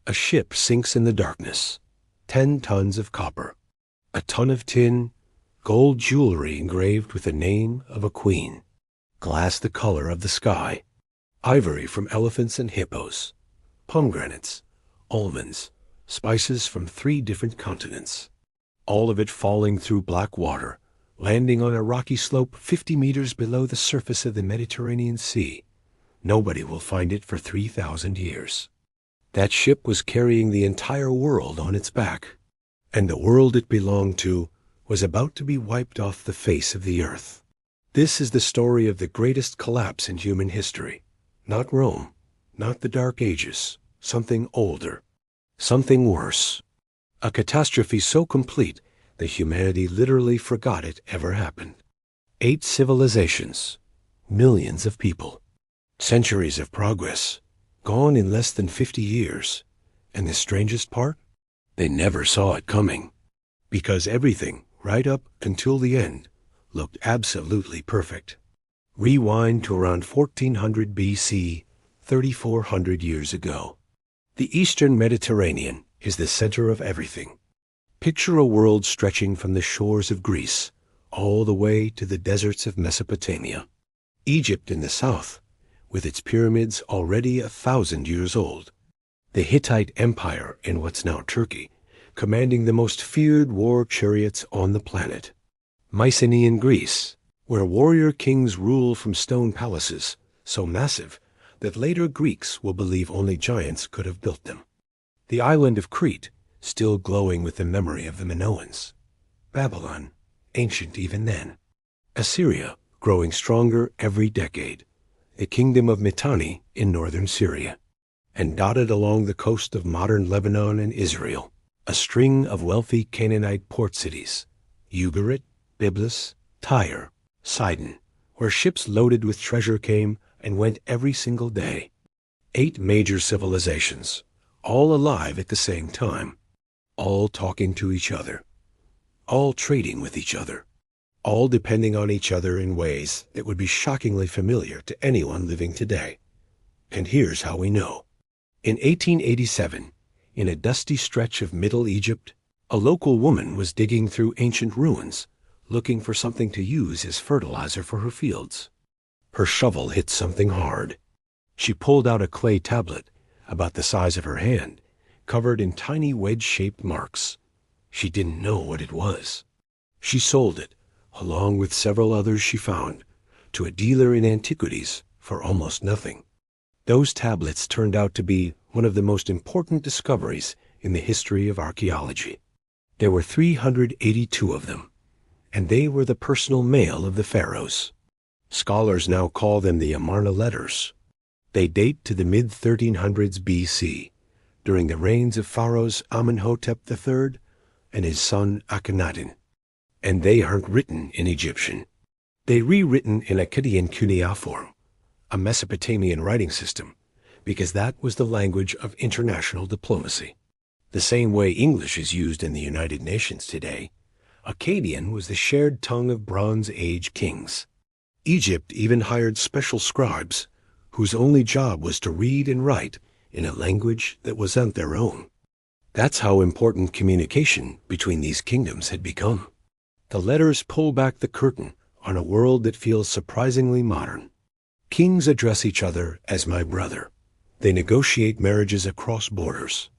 A ship sinks in the darkness. 10 tons of copper. A ton of tin. Gold jewelry engraved with the name of a queen. Glass the color of the sky. Ivory from elephants and hippos. Pomegranates. Almonds. Spices from 3 different continents. All of it falling through black water, landing on a rocky slope 50 meters below the surface of the Mediterranean Sea. Nobody will find it for 3,000 years. That ship was carrying the entire world on its back, and the world it belonged to was about to be wiped off the face of the earth. This is the story of the greatest collapse in human history. Not Rome, not the Dark Ages, something older, something worse. A catastrophe so complete that humanity literally forgot it ever happened. 8 civilizations, millions of people, centuries of progress, gone in less than 50 years. And the strangest part? They never saw it coming. Because everything, right up until the end, looked absolutely perfect. Rewind to around 1400 BC, 3,400 years ago. The Eastern Mediterranean is the center of everything. Picture a world stretching from the shores of Greece all the way to the deserts of Mesopotamia. Egypt in the south, with its pyramids already 1,000 years old. The Hittite Empire in what's now Turkey, commanding the most feared war chariots on the planet. Mycenaean Greece, where warrior kings rule from stone palaces, so massive that later Greeks will believe only giants could have built them. The island of Crete, still glowing with the memory of the Minoans. Babylon, ancient even then. Assyria, growing stronger every decade. The kingdom of Mitanni in northern Syria. And dotted along the coast of modern Lebanon and Israel, a string of wealthy Canaanite port cities. Ugarit, Byblos, Tyre, Sidon, where ships loaded with treasure came and went every single day. 8 major civilizations, all alive at the same time, all talking to each other, all trading with each other, all depending on each other in ways that would be shockingly familiar to anyone living today. And here's how we know. In 1887, in a dusty stretch of Middle Egypt, a local woman was digging through ancient ruins, looking for something to use as fertilizer for her fields. Her shovel hit something hard. She pulled out a clay tablet, about the size of her hand, covered in tiny wedge-shaped marks. She didn't know what it was. She sold it, along with several others she found, to a dealer in antiquities for almost nothing. Those tablets turned out to be one of the most important discoveries in the history of archaeology. There were 382 of them, and they were the personal mail of the pharaohs. Scholars now call them the Amarna letters. They date to the mid-1300s BC, during the reigns of pharaohs Amenhotep III and his son Akhenaten. And they aren't written in Egyptian. They're rewritten in Akkadian cuneiform, a Mesopotamian writing system, because that was the language of international diplomacy. The same way English is used in the United Nations today, Akkadian was the shared tongue of Bronze Age kings. Egypt even hired special scribes, whose only job was to read and write in a language that wasn't their own. That's how important communication between these kingdoms had become. The letters pull back the curtain on a world that feels surprisingly modern. Kings address each other as my brother. They negotiate marriages across borders.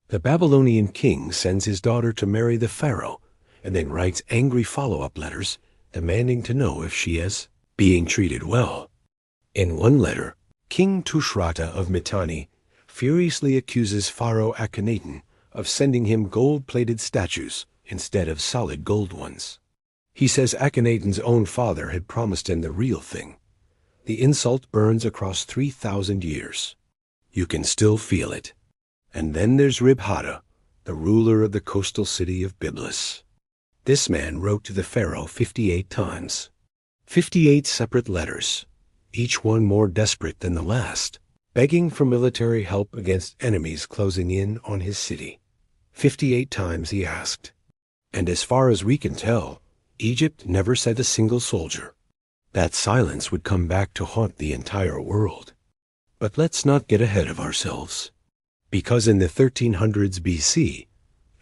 The Babylonian king sends his daughter to marry the pharaoh and then writes angry follow-up letters demanding to know if she is being treated well. In one letter, King Tushratta of Mitanni furiously accuses Pharaoh Akhenaten of sending him gold-plated statues instead of solid gold ones. He says Akhenaten's own father had promised him the real thing. The insult burns across 3,000 years. You can still feel it. And then there's Ribhada, the ruler of the coastal city of Byblos. This man wrote to the pharaoh 58 times. 58 separate letters, each one more desperate than the last, begging for military help against enemies closing in on his city. 58 times he asked. And as far as we can tell, Egypt never sent a single soldier. That silence would come back to haunt the entire world. But let's not get ahead of ourselves. because in the 1300s BC,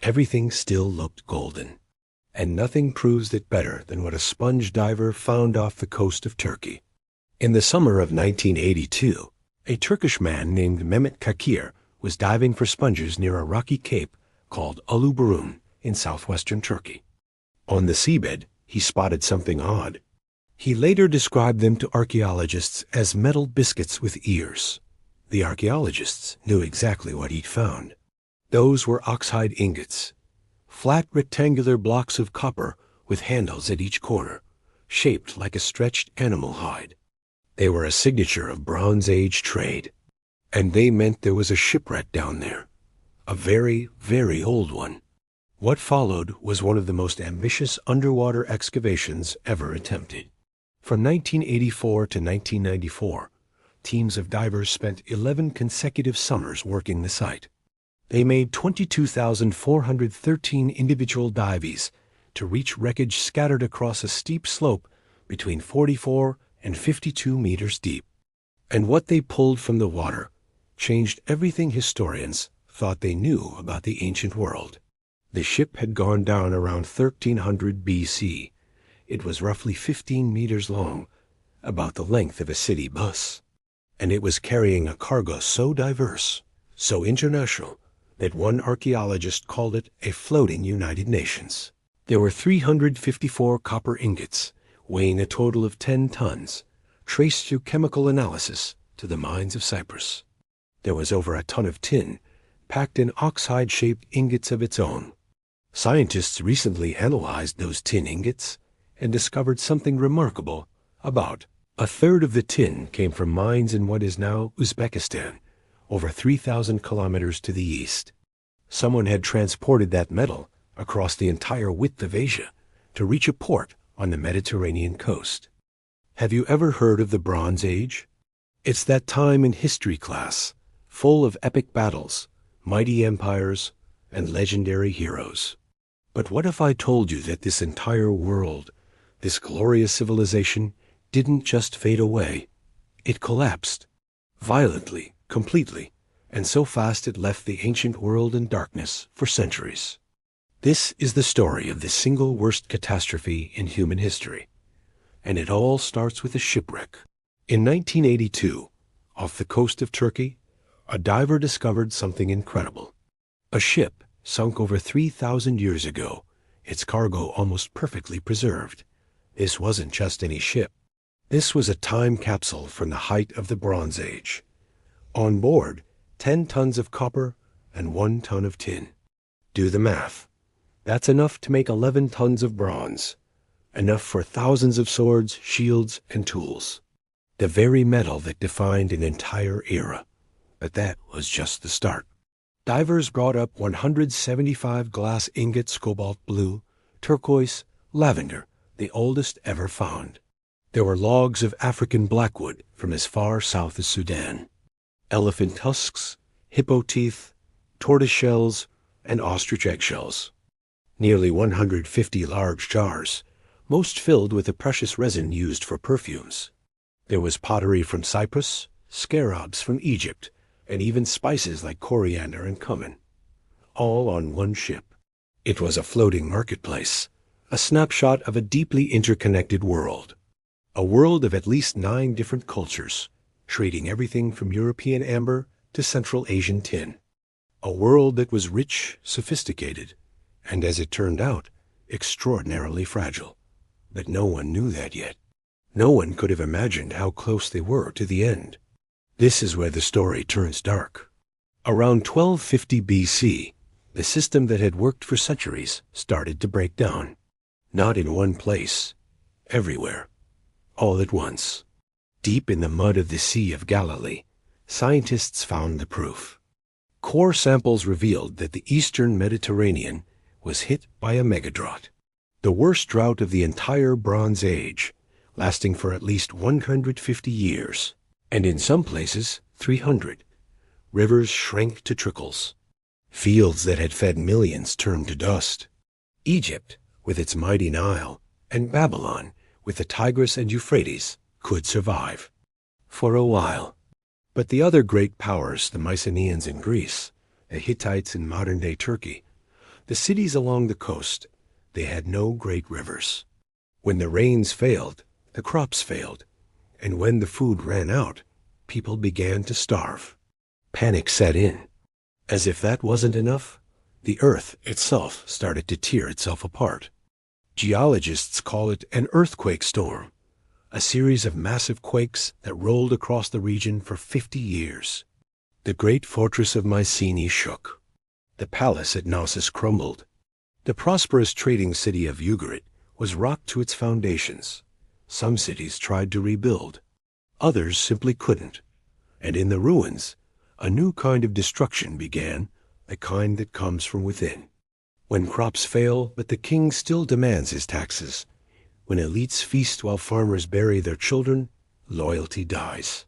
everything still looked golden. And nothing proves it better than what a sponge diver found off the coast of Turkey. In the summer of 1982, a Turkish man named Mehmet Kakir was diving for sponges near a rocky cape called Uluburun in southwestern Turkey. On the seabed, he spotted something odd. He later described them to archaeologists as metal biscuits with ears. The archaeologists knew exactly what he'd found. Those were oxhide ingots, flat rectangular blocks of copper with handles at each corner, shaped like a stretched animal hide. They were a signature of Bronze Age trade, and they meant there was a shipwreck down there, a very, very old one. What followed was one of the most ambitious underwater excavations ever attempted. From 1984 to 1994, teams of divers spent 11 consecutive summers working the site. They made 22,413 individual dives to reach wreckage scattered across a steep slope between 44 and 52 meters deep. And what they pulled from the water changed everything historians thought they knew about the ancient world. The ship had gone down around 1300 BC. It was roughly 15 meters long, about the length of a city bus. And it was carrying a cargo so diverse, so international, that one archaeologist called it a floating United Nations. There were 354 copper ingots, weighing a total of 10 tons, traced through chemical analysis to the mines of Cyprus. There was over a ton of tin, packed in oxide-shaped ingots of its own. Scientists recently analyzed those tin ingots and discovered something remarkable. About a third of the tin came from mines in what is now Uzbekistan, over 3,000 kilometers to the east. Someone had transported that metal across the entire width of Asia to reach a port on the Mediterranean coast. Have you ever heard of the Bronze Age? It's that time in history class, full of epic battles, mighty empires, and legendary heroes. But what if I told you that this entire world, this glorious civilization, didn't just fade away? It collapsed, violently, completely, and so fast it left the ancient world in darkness for centuries. This is the story of the single worst catastrophe in human history, and it all starts with a shipwreck. In 1982, off the coast of Turkey, a diver discovered something incredible. A ship sunk over 3,000 years ago, its cargo almost perfectly preserved. This wasn't just any ship. This was a time capsule from the height of the Bronze Age. On board, 10 tons of copper and 1 ton of tin. Do the math. That's enough to make 11 tons of bronze, enough for thousands of swords, shields, and tools. The very metal that defined an entire era. But that was just the start. Divers brought up 175 glass ingots, cobalt blue, turquoise, lavender, the oldest ever found. There were logs of African blackwood from as far south as Sudan, elephant tusks, hippo teeth, tortoise shells, and ostrich eggshells. Nearly 150 large jars, most filled with the precious resin used for perfumes. There was pottery from Cyprus, scarabs from Egypt, and even spices like coriander and cumin, all on one ship. It was a floating marketplace, a snapshot of a deeply interconnected world. A world of at least 9 different cultures, trading everything from European amber to Central Asian tin. A world that was rich, sophisticated, and as it turned out, extraordinarily fragile. But no one knew that yet. No one could have imagined how close they were to the end. This is where the story turns dark. Around 1250 BC, the system that had worked for centuries started to break down. Not in one place, everywhere, all at once. Deep in the mud of the Sea of Galilee, scientists found the proof. Core samples revealed that the eastern Mediterranean was hit by a megadrought, the worst drought of the entire Bronze Age, lasting for at least 150 years, and in some places 300. Rivers shrank to trickles. Fields that had fed millions turned to dust. Egypt, with its mighty Nile, and Babylon, with the Tigris and Euphrates, could survive. For a while. But the other great powers, the Mycenaeans in Greece, the Hittites in modern-day Turkey, the cities along the coast, they had no great rivers. When the rains failed, the crops failed, and when the food ran out, people began to starve. Panic set in. As if that wasn't enough, the earth itself started to tear itself apart. Geologists call it an earthquake storm, a series of massive quakes that rolled across the region for 50 years. The great fortress of Mycenaean shook. The palace at Knossos crumbled. The prosperous trading city of Ugarit was rocked to its foundations. Some cities tried to rebuild. Others simply couldn't. And in the ruins, a new kind of destruction began, a kind that comes from within. When crops fail, but the king still demands his taxes. When elites feast while farmers bury their children, loyalty dies.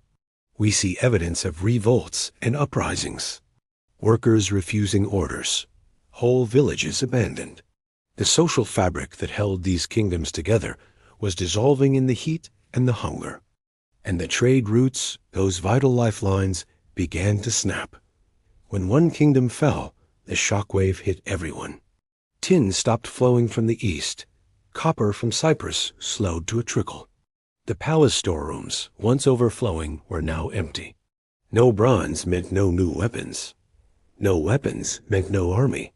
We see evidence of revolts and uprisings. Workers refusing orders. Whole villages abandoned. The social fabric that held these kingdoms together was dissolving in the heat and the hunger. And the trade routes, those vital lifelines, began to snap. When one kingdom fell, the shockwave hit everyone. Tin stopped flowing from the east. Copper from Cyprus slowed to a trickle. The palace storerooms, once overflowing, were now empty. No bronze meant no new weapons. No weapons meant no army.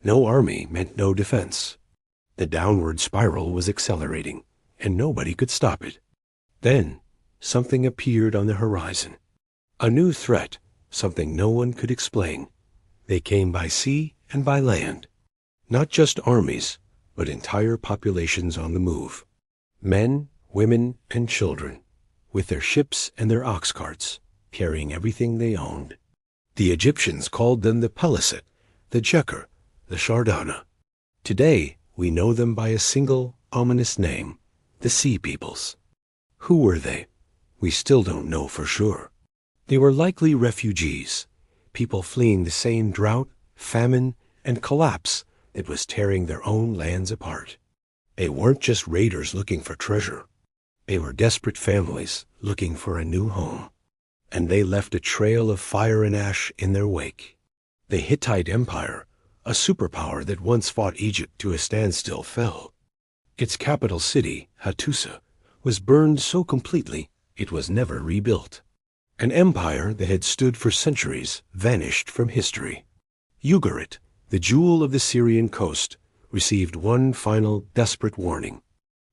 No army meant no defense. The downward spiral was accelerating, and nobody could stop it. Then, something appeared on the horizon. A new threat, something no one could explain. They came by sea and by land. Not just armies, but entire populations on the move. Men, women, and children, with their ships and their ox carts, carrying everything they owned. The Egyptians called them the Peliset, the Jeker, the Shardana. Today, we know them by a single, ominous name, the Sea Peoples. Who were they? We still don't know for sure. They were likely refugees, people fleeing the same drought, famine, and collapse that was tearing their own lands apart. They weren't just raiders looking for treasure. They were desperate families looking for a new home. And they left a trail of fire and ash in their wake. The Hittite Empire, a superpower that once fought Egypt to a standstill, fell. Its capital city, Hattusa, was burned so completely it was never rebuilt. An empire that had stood for centuries vanished from history. Ugarit, the jewel of the Syrian coast, received one final desperate warning.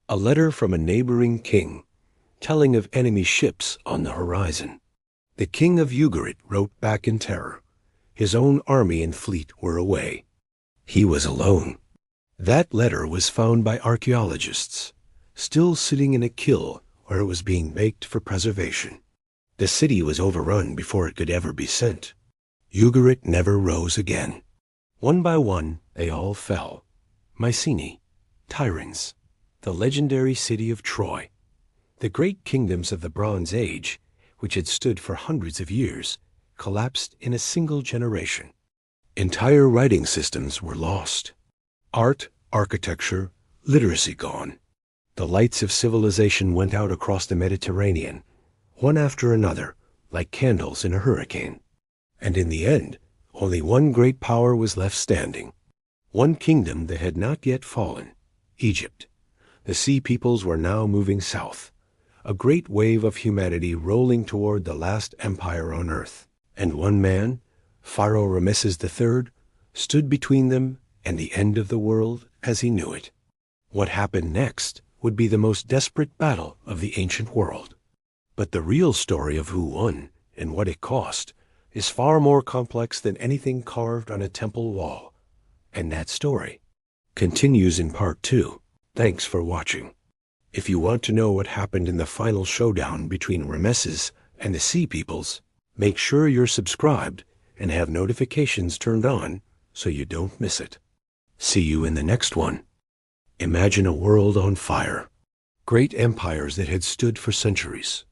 A letter from a neighboring king, telling of enemy ships on the horizon. The king of Ugarit wrote back in terror. His own army and fleet were away. He was alone. That letter was found by archaeologists, still sitting in a kiln where it was being baked for preservation. The city was overrun before it could ever be sent. Ugarit never rose again. One by one, they all fell. Mycenae, Tyrans, the legendary city of Troy. The great kingdoms of the Bronze Age, which had stood for hundreds of years, collapsed in a single generation. Entire writing systems were lost. Art, architecture, literacy gone. The lights of civilization went out across the Mediterranean, one after another, like candles in a hurricane. And in the end, only one great power was left standing. One kingdom that had not yet fallen, Egypt. The Sea Peoples were now moving south, a great wave of humanity rolling toward the last empire on earth. And one man, Pharaoh Ramses III, stood between them and the end of the world as he knew it. What happened next would be the most desperate battle of the ancient world. But the real story of who won and what it cost is far more complex than anything carved on a temple wall. And that story continues in part 2. Thanks for watching. If you want to know what happened in the final showdown between Ramesses and the Sea Peoples, make sure you're subscribed and have notifications turned on so you don't miss it. See you in the next one. Imagine a world on fire. Great empires that had stood for centuries.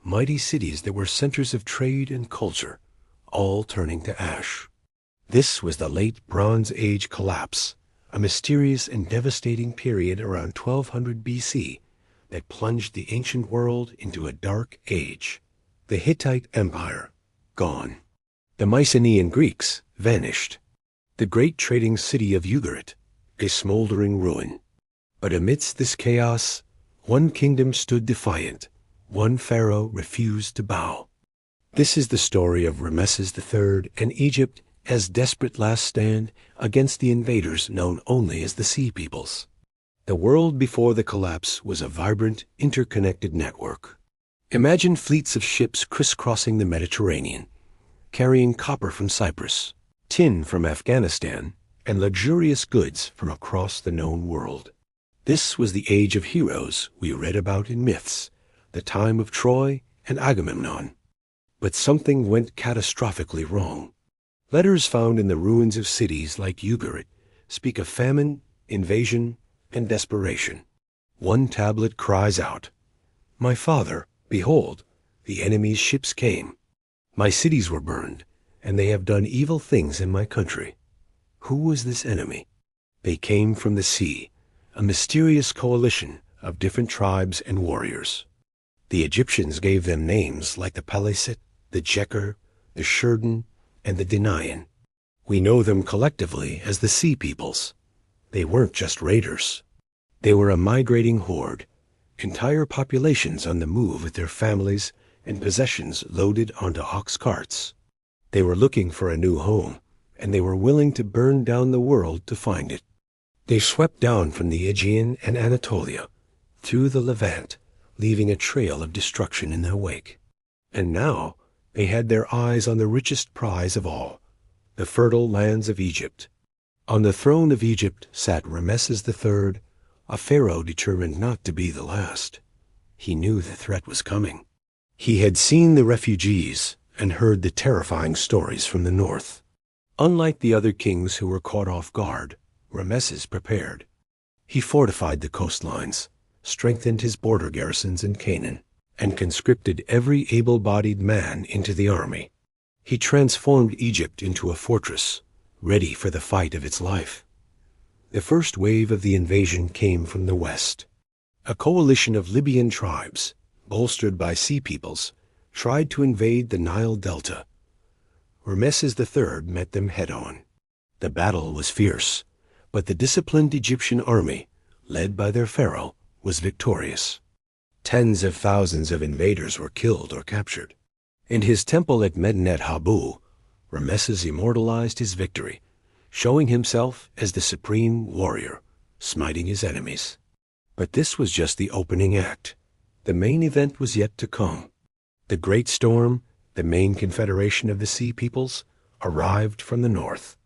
Mighty cities that were centers of trade and culture, all turning to ash. This was the late Bronze Age collapse, a mysterious and devastating period around 1200 BC that plunged the ancient world into a dark age. The Hittite Empire, gone. The Mycenaean Greeks, vanished. The great trading city of Ugarit, a smoldering ruin. But amidst this chaos, one kingdom stood defiant. One pharaoh refused to bow. This is the story of Ramses III and Egypt as desperate last stand against the invaders known only as the Sea Peoples. The world before the collapse was a vibrant, interconnected network. Imagine fleets of ships crisscrossing the Mediterranean, carrying copper from Cyprus, tin from Afghanistan, and luxurious goods from across the known world. This was the age of heroes we read about in myths, the time of Troy and Agamemnon. But something went catastrophically wrong. Letters found in the ruins of cities like Ugarit speak of famine, invasion, and desperation. One tablet cries out, "My father, behold, the enemy's ships came. My cities were burned, and they have done evil things in my country." Who was this enemy? They came from the sea, a mysterious coalition of different tribes and warriors. The Egyptians gave them names like the Peleset, the Jeker, the Shurden, and the Denaian. We know them collectively as the Sea Peoples. They weren't just raiders. They were a migrating horde, entire populations on the move with their families and possessions loaded onto ox carts. They were looking for a new home, and they were willing to burn down the world to find it. They swept down from the Aegean and Anatolia, through the Levant, leaving a trail of destruction in their wake. And now they had their eyes on the richest prize of all, the fertile lands of Egypt. On the throne of Egypt sat Ramses III, a pharaoh determined not to be the last. He knew the threat was coming. He had seen the refugees and heard the terrifying stories from the north. Unlike the other kings who were caught off guard, Ramses prepared. He fortified the coastlines, strengthened his border garrisons in Canaan, and conscripted every able-bodied man into the army. He transformed Egypt into a fortress, ready for the fight of its life. The first wave of the invasion came from the west. A coalition of Libyan tribes, bolstered by Sea Peoples, tried to invade the Nile Delta. Ramses III met them head-on. The battle was fierce, but the disciplined Egyptian army, led by their pharaoh, was victorious. Tens of thousands of invaders were killed or captured. In his temple at Medinet Habu, Ramses immortalized his victory, showing himself as the supreme warrior, smiting his enemies. But this was just the opening act. The main event was yet to come. The Great Storm, the main confederation of the Sea Peoples, arrived from the north.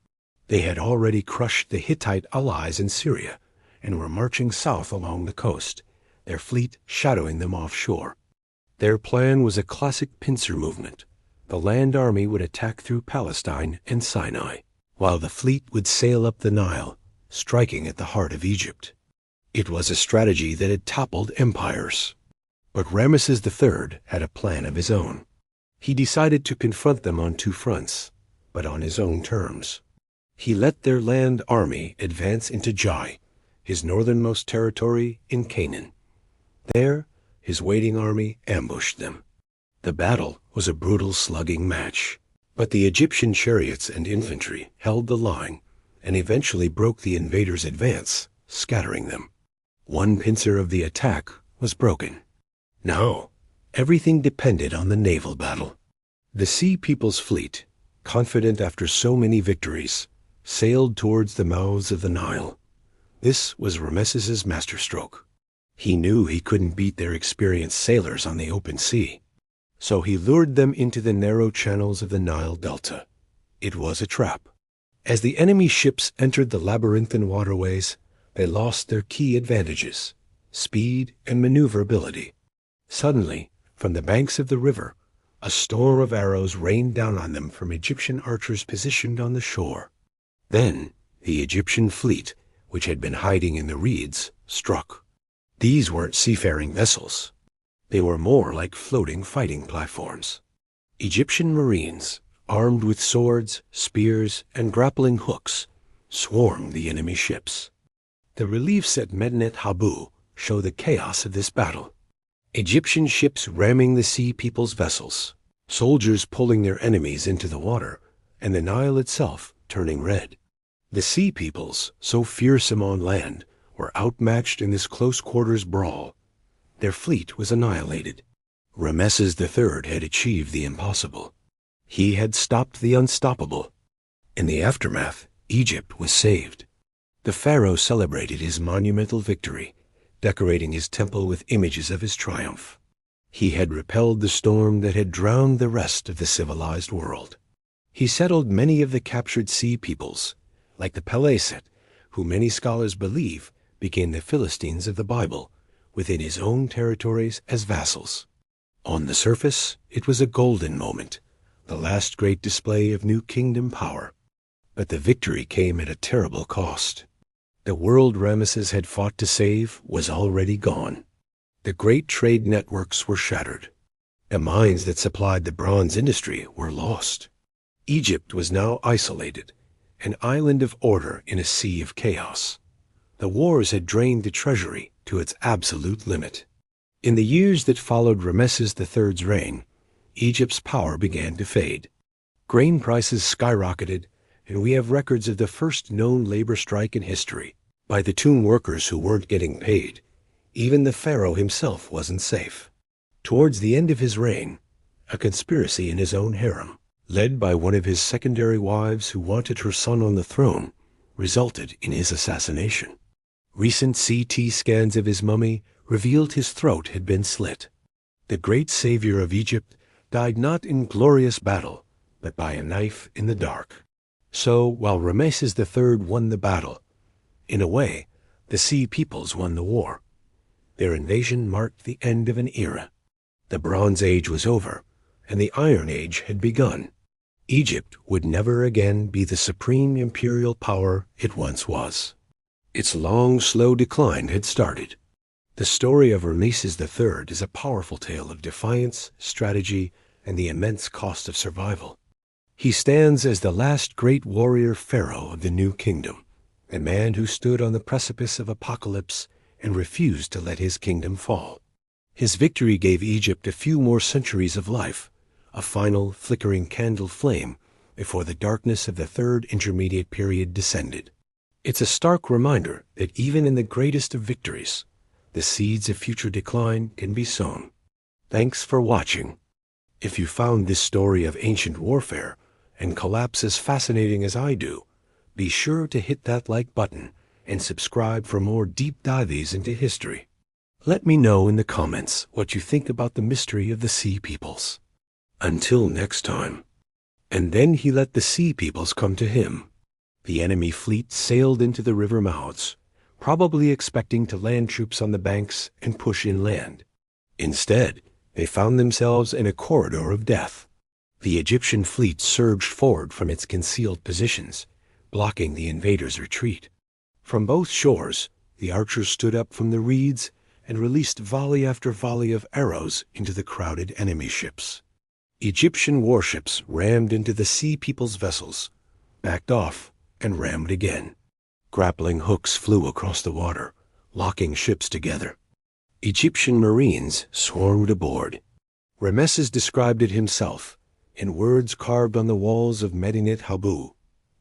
They had already crushed the Hittite allies in Syria and were marching south along the coast, their fleet shadowing them offshore. Their plan was a classic pincer movement. The land army would attack through Palestine and Sinai, while the fleet would sail up the Nile, striking at the heart of Egypt. It was a strategy that had toppled empires. But Ramses III had a plan of his own. He decided to confront them on two fronts, but on his own terms. He let their land army advance into Jai, his northernmost territory in Canaan. There, his waiting army ambushed them. The battle was a brutal slugging match, but the Egyptian chariots and infantry held the line and eventually broke the invaders' advance, scattering them. One pincer of the attack was broken. Now, everything depended on the naval battle. The Sea People's fleet, confident after so many victories, sailed towards the mouths of the Nile. This was Rameses's masterstroke. He knew he couldn't beat their experienced sailors on the open sea, so he lured them into the narrow channels of the Nile Delta. It was a trap. As the enemy ships entered the labyrinthine waterways, they lost their key advantages, speed and maneuverability. Suddenly, from the banks of the river, a storm of arrows rained down on them from Egyptian archers positioned on the shore. Then the Egyptian fleet, which had been hiding in the reeds, struck. These weren't seafaring vessels. They were more like floating fighting platforms. Egyptian marines, armed with swords, spears, and grappling hooks, swarmed the enemy ships. The reliefs at Medinet Habu show the chaos of this battle. Egyptian ships ramming the Sea People's vessels, soldiers pulling their enemies into the water, and the Nile itself turning red. The sea peoples, so fearsome on land, were outmatched in this close-quarters brawl. Their fleet was annihilated. Ramses III had achieved the impossible. He had stopped the unstoppable. In the aftermath, Egypt was saved. The pharaoh celebrated his monumental victory, decorating his temple with images of his triumph. He had repelled the storm that had drowned the rest of the civilized world. He settled many of the captured sea peoples, like the Peleset, who many scholars believe became the Philistines of the Bible, within his own territories as vassals. On the surface, it was a golden moment, the last great display of new kingdom power. But the victory came at a terrible cost. The world Ramesses had fought to save was already gone. The great trade networks were shattered. The mines that supplied the bronze industry were lost. Egypt was now isolated, an island of order in a sea of chaos. The wars had drained the treasury to its absolute limit. In the years that followed Ramesses III's reign, Egypt's power began to fade. Grain prices skyrocketed, and we have records of the first known labor strike in history. By the tomb workers who weren't getting paid, even the pharaoh himself wasn't safe. Towards the end of his reign, a conspiracy in his own harem, led by one of his secondary wives who wanted her son on the throne, resulted in his assassination. Recent CT scans of his mummy revealed his throat had been slit. The great savior of Egypt died not in glorious battle, but by a knife in the dark. So, while Ramesses III won the battle, in a way, the sea peoples won the war. Their invasion marked the end of an era. The Bronze Age was over, and the Iron Age had begun. Egypt would never again be the supreme imperial power it once was. Its long, slow decline had started. The story of Ramesses III is a powerful tale of defiance, strategy, and the immense cost of survival. He stands as the last great warrior pharaoh of the new kingdom, a man who stood on the precipice of apocalypse and refused to let his kingdom fall. His victory gave Egypt a few more centuries of life, a final flickering candle flame before the darkness of the third intermediate period descended. It's a stark reminder that even in the greatest of victories, the seeds of future decline can be sown. Thanks for watching. If you found this story of ancient warfare and collapse as fascinating as I do, be sure to hit that like button and subscribe for more deep dives into history. Let me know in the comments what you think about the mystery of the sea peoples. Until next time. And then he let the sea peoples come to him. The enemy fleet sailed into the river mouths, probably expecting to land troops on the banks and push inland. Instead, they found themselves in a corridor of death. The Egyptian fleet surged forward from its concealed positions, blocking the invaders' retreat. From both shores, the archers stood up from the reeds and released volley after volley of arrows into the crowded enemy ships. Egyptian warships rammed into the sea people's vessels, backed off, and rammed again. Grappling hooks flew across the water, locking ships together. Egyptian marines swarmed aboard. Ramesses described it himself, in words carved on the walls of Medinet Habu.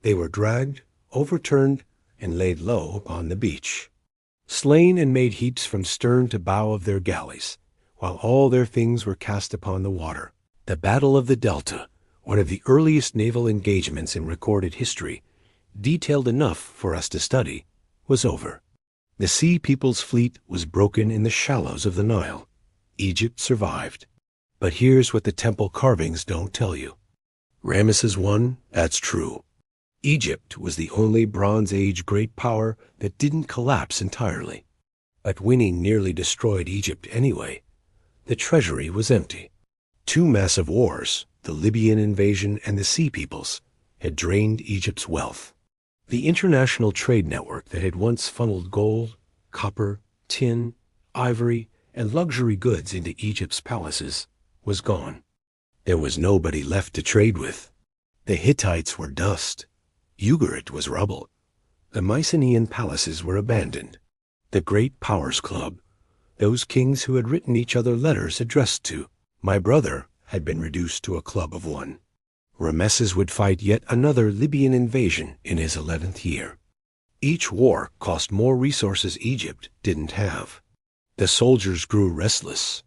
They were dragged, overturned, and laid low upon the beach, slain and made heaps from stern to bow of their galleys, while all their things were cast upon the water. The Battle of the Delta, one of the earliest naval engagements in recorded history, detailed enough for us to study, was over. The sea people's fleet was broken in the shallows of the Nile. Egypt survived. But here's what the temple carvings don't tell you. Ramesses I, that's true. Egypt was the only Bronze Age great power that didn't collapse entirely. But winning nearly destroyed Egypt anyway. The treasury was empty. Two massive wars, the Libyan invasion and the Sea Peoples, had drained Egypt's wealth. The international trade network that had once funneled gold, copper, tin, ivory, and luxury goods into Egypt's palaces was gone. There was nobody left to trade with. The Hittites were dust. Ugarit was rubble. The Mycenaean palaces were abandoned. The great powers club, those kings who had written each other letters addressed to my brother, had been reduced to a club of one. Ramesses would fight yet another Libyan invasion in his 11th year. Each war cost more resources Egypt didn't have. The soldiers grew restless.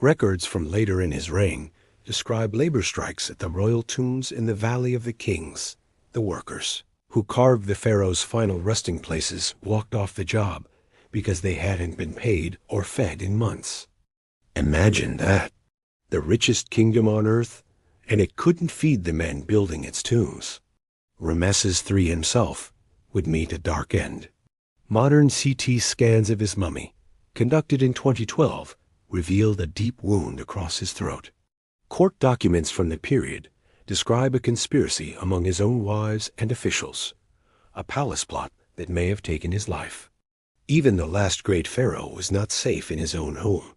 Records from later in his reign describe labor strikes at the royal tombs in the Valley of the Kings. The workers, who carved the pharaoh's final resting places, walked off the job because they hadn't been paid or fed in months. Imagine that. The richest kingdom on earth, and it couldn't feed the men building its tombs. Ramses III himself would meet a dark end. Modern CT scans of his mummy, conducted in 2012, revealed a deep wound across his throat. Court documents from the period describe a conspiracy among his own wives and officials, a palace plot that may have taken his life. Even the last great pharaoh was not safe in his own home.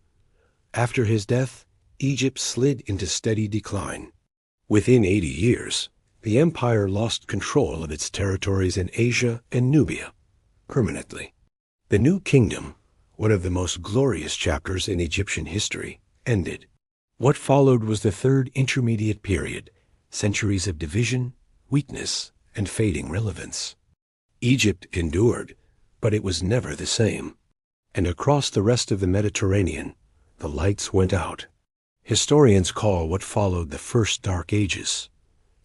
After his death, Egypt slid into steady decline. Within 80 years, the empire lost control of its territories in Asia and Nubia permanently. The new kingdom, one of the most glorious chapters in Egyptian history, ended. What followed was the third intermediate period, centuries of division, weakness, and fading relevance. Egypt endured, but it was never the same. And across the rest of the Mediterranean, the lights went out. Historians call what followed the First Dark Ages.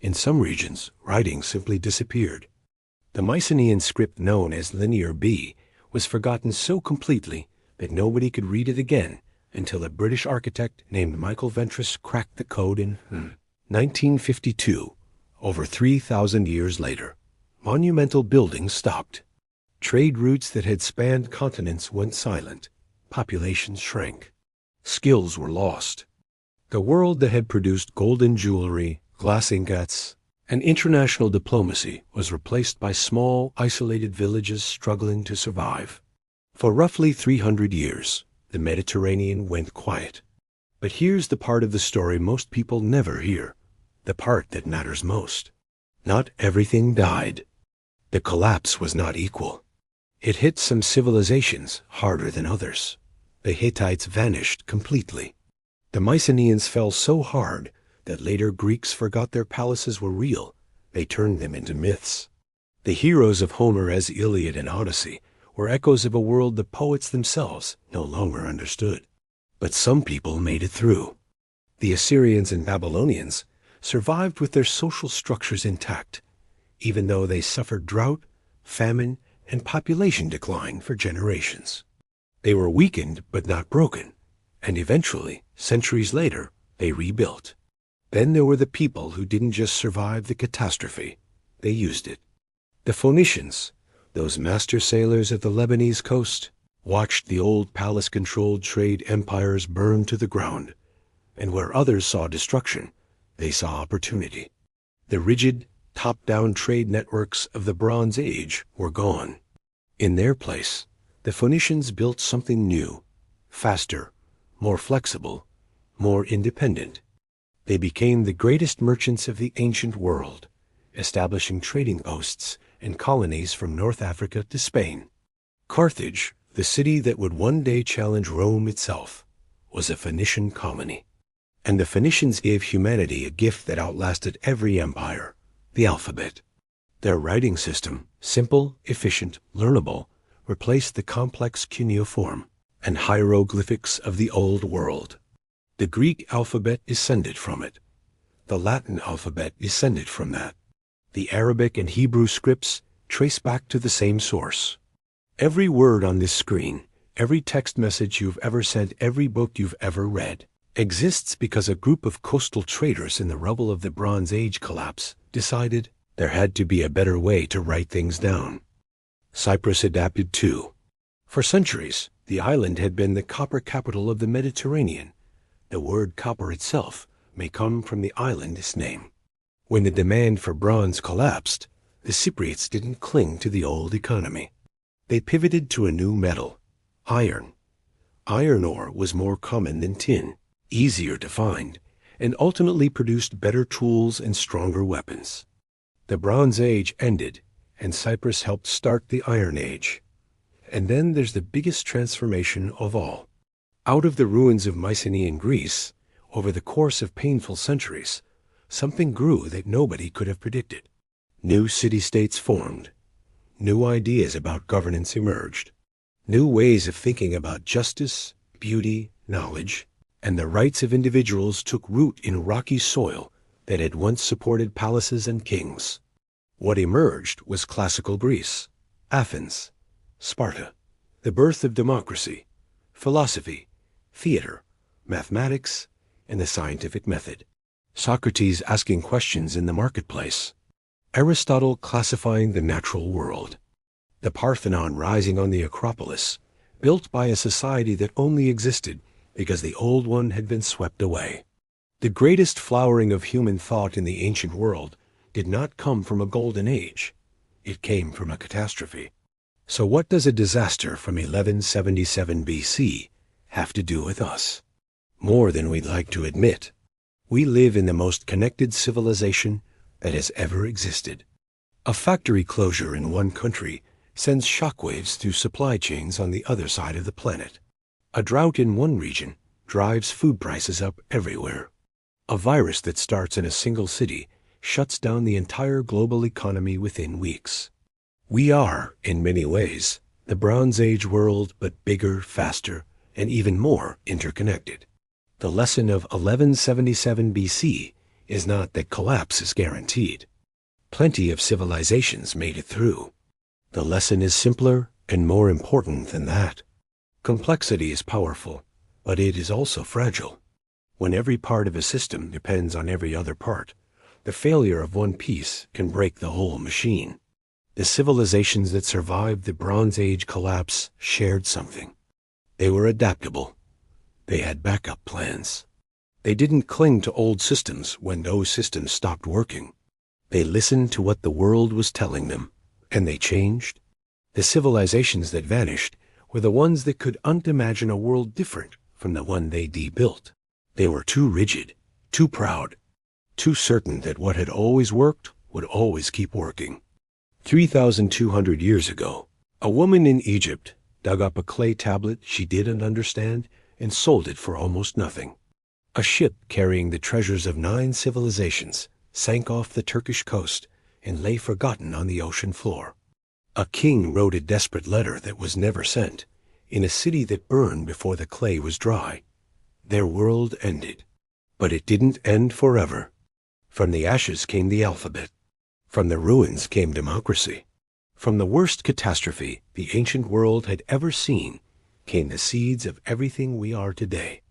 In some regions, writing simply disappeared. The Mycenaean script known as Linear B was forgotten so completely that nobody could read it again until a British architect named Michael Ventris cracked the code in 1952. Over 3,000 years later, monumental buildings stopped. Trade routes that had spanned continents went silent. Populations shrank. Skills were lost. The world that had produced golden jewelry, glass ingots, and international diplomacy was replaced by small, isolated villages struggling to survive. For roughly 300 years, the Mediterranean went quiet. But here's the part of the story most people never hear, the part that matters most. Not everything died. The collapse was not equal. It hit some civilizations harder than others. The Hittites vanished completely. The Mycenaeans fell so hard that later Greeks forgot their palaces were real. They turned them into myths. The heroes of Homer as Iliad and Odyssey were echoes of a world the poets themselves no longer understood. But some people made it through. The Assyrians and Babylonians survived with their social structures intact, even though they suffered drought, famine, and population decline for generations. They were weakened but not broken, and eventually, centuries later, they rebuilt. Then there were the people who didn't just survive the catastrophe, they used it. The Phoenicians, those master sailors of the Lebanese coast, watched the old palace-controlled trade empires burn to the ground, and where others saw destruction, they saw opportunity. The rigid, top-down trade networks of the Bronze Age were gone. In their place, the Phoenicians built something new, faster, more flexible, more independent. They became the greatest merchants of the ancient world, establishing trading posts and colonies from North Africa to Spain. Carthage, the city that would one day challenge Rome itself, was a Phoenician colony. And the Phoenicians gave humanity a gift that outlasted every empire, the alphabet. Their writing system, simple, efficient, learnable, replaced the complex cuneiform and hieroglyphics of the Old World. The Greek alphabet descended from it. The Latin alphabet descended from that. The Arabic and Hebrew scripts trace back to the same source. Every word on this screen, every text message you've ever sent, every book you've ever read, exists because a group of coastal traders in the rubble of the Bronze Age collapse decided there had to be a better way to write things down. Cyprus adapted too. For centuries, the island had been the copper capital of the Mediterranean. The word copper itself may come from the island's name. When the demand for bronze collapsed, the Cypriots didn't cling to the old economy. They pivoted to a new metal, iron. Iron ore was more common than tin, easier to find, and ultimately produced better tools and stronger weapons. The Bronze Age ended, and Cyprus helped start the Iron Age. And then there's the biggest transformation of all. Out of the ruins of Mycenaean Greece, over the course of painful centuries, something grew that nobody could have predicted. New city-states formed. New ideas about governance emerged. New ways of thinking about justice, beauty, knowledge, and the rights of individuals took root in rocky soil that had once supported palaces and kings. What emerged was classical Greece, Athens, Sparta, the birth of democracy, philosophy, theater, mathematics, and the scientific method. Socrates asking questions in the marketplace. Aristotle classifying the natural world. The Parthenon rising on the Acropolis, built by a society that only existed because the old one had been swept away. The greatest flowering of human thought in the ancient world did not come from a golden age. It came from a catastrophe. So what does a disaster from 1177 BC have to do with us? More than we'd like to admit. We live in the most connected civilization that has ever existed. A factory closure in one country sends shockwaves through supply chains on the other side of the planet. A drought in one region drives food prices up everywhere. A virus that starts in a single city shuts down the entire global economy within weeks. We are, in many ways, the Bronze Age world, but bigger, faster, and even more interconnected. The lesson of 1177 BC is not that collapse is guaranteed. Plenty of civilizations made it through. The lesson is simpler and more important than that. Complexity is powerful, but it is also fragile. When every part of a system depends on every other part, the failure of one piece can break the whole machine. The civilizations that survived the Bronze Age collapse shared something. They were adaptable. They had backup plans. They didn't cling to old systems when those systems stopped working. They listened to what the world was telling them, and they changed. The civilizations that vanished were the ones that could imagine a world different from the one they debuilt. They were too rigid, too proud, too certain that what had always worked would always keep working. 3,200 years ago, a woman in Egypt dug up a clay tablet she didn't understand and sold it for almost nothing. A ship carrying the treasures of 9 civilizations sank off the Turkish coast and lay forgotten on the ocean floor. A king wrote a desperate letter that was never sent in a city that burned before the clay was dry. Their world ended. But it didn't end forever. From the ashes came the alphabet. From the ruins came democracy. From the worst catastrophe the ancient world had ever seen came the seeds of everything we are today.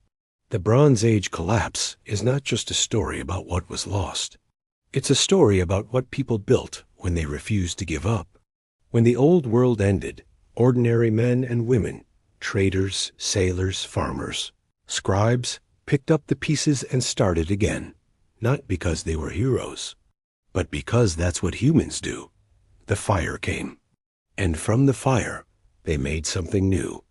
The Bronze Age collapse is not just a story about what was lost. It's a story about what people built when they refused to give up. When the old world ended, ordinary men and women, traders, sailors, farmers, scribes, picked up the pieces and started again, not because they were heroes, but because that's what humans do. The fire came, and from the fire they made something new.